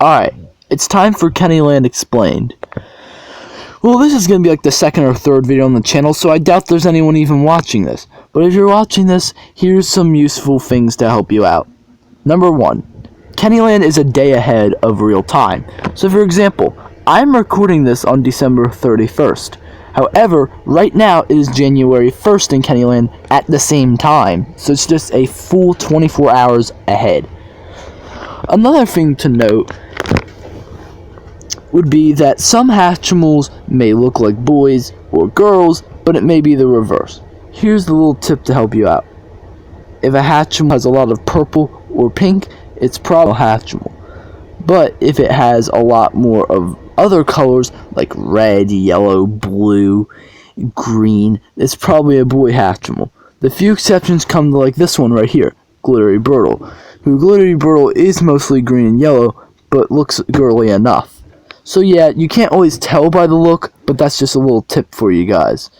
Alright, it's time for Kennyland Explained. Well, this is going to be like the second or third video on the channel, so I doubt there's anyone even watching this. But if you're watching this, here's some useful things to help you out. Number 1. Kennyland is a day ahead of real time. So for example, I'm recording this on December 31st. However, right now it is January 1st in Kennyland at the same time. So it's just a full 24 hours ahead. Another thing to note would be that some Hatchimals may look like boys or girls, but it may be the reverse. Here's the little tip to help you out. If a Hatchimal has a lot of purple or pink, it's probably a Hatchimal. But if it has a lot more of other colors like red, yellow, blue, green, it's probably a boy Hatchimal. The few exceptions come to like this one right here, Glittery Birdle, who Glittery Birdle is mostly green and yellow, but looks girly enough. So yeah, you can't always tell by the look, but that's just a little tip for you guys.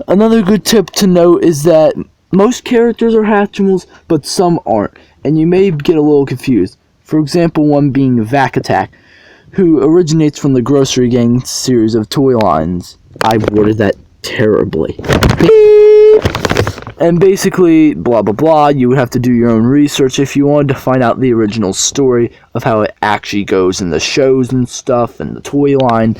Another good tip to note is that most characters are Hatchimals, but some aren't, and you may get a little confused. For example, one being Vac Attack, who originates from the Grocery Gang series of toy lines. I worded that terribly. And basically, blah blah blah, you would have to do your own research if you wanted to find out the original story of how it actually goes in the shows and stuff and the toy line.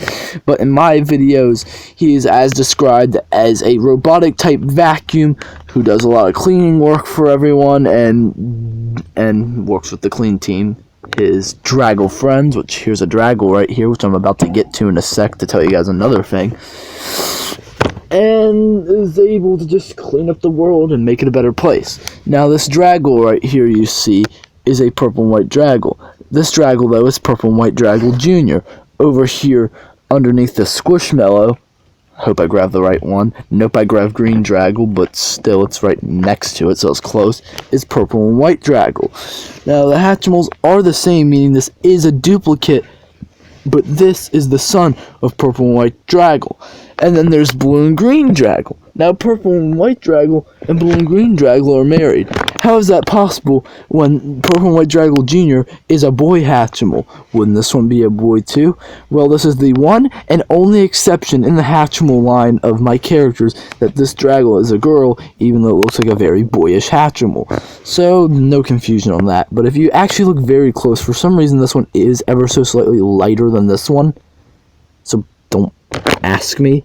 But in my videos, he is as described as a robotic type vacuum who does a lot of cleaning work for everyone and works with the clean team. His Draggle friends, which here's a Draggle right here, which I'm about to get to in a sec to tell you guys another thing. And is able to just clean up the world and make it a better place. Now this Draggle right here you see is a purple and white Draggle. This Draggle though is Purple and White Draggle Jr. Over here underneath the Squishmallow, hope I grabbed the right one. Nope, I grabbed Green Draggle, but still it's right next to it, so it's close. Is Purple and White Draggle. Now the Hatchimals are the same, meaning this is a duplicate, but this is the son of Purple and White Draggle. And then there's Blue and Green Draggle. Now Purple and White Draggle and Blue and Green Draggle are married. How is that possible when Purple and White Draggle Jr. is a boy Hatchimal? Wouldn't this one be a boy too? Well, this is the one and only exception in the Hatchimal line of my characters that this Draggle is a girl, even though it looks like a very boyish Hatchimal. So, no confusion on that. But if you actually look very close, for some reason this one is ever so slightly lighter than this one. So, don't ask me.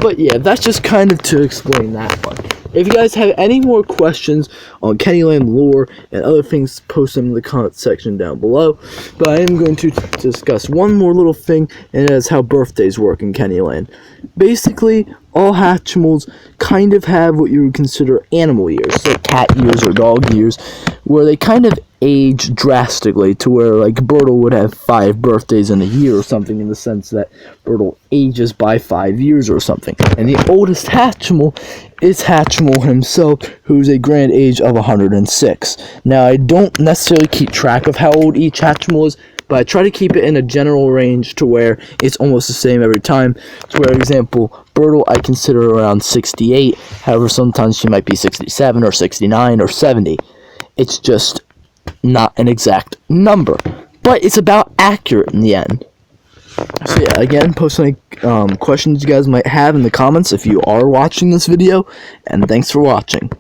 But yeah, that's just kind of to explain that one. If you guys have any more questions on Kennyland lore and other things, post them in the comment section down below. But I am going to discuss one more little thing, and that is how birthdays work in Kennyland. Basically, all Hatchimals kind of have what you would consider animal years, like cat years or dog years, where they kind of age drastically to where like Birdle would have 5 birthdays in a year or something, in the sense that Birdle ages by 5 years or something. And the oldest Hatchimal is Hatchimal himself, who's a grand age of 106. Now, I don't necessarily keep track of how old each Hatchimal is, but I try to keep it in a general range to where it's almost the same every time. So, for example, Birdle I consider around 68, however sometimes she might be 67 or 69 or 70. It's just not an exact number, but it's about accurate in the end. So yeah, again, post any questions you guys might have in the comments if you are watching this video, and thanks for watching.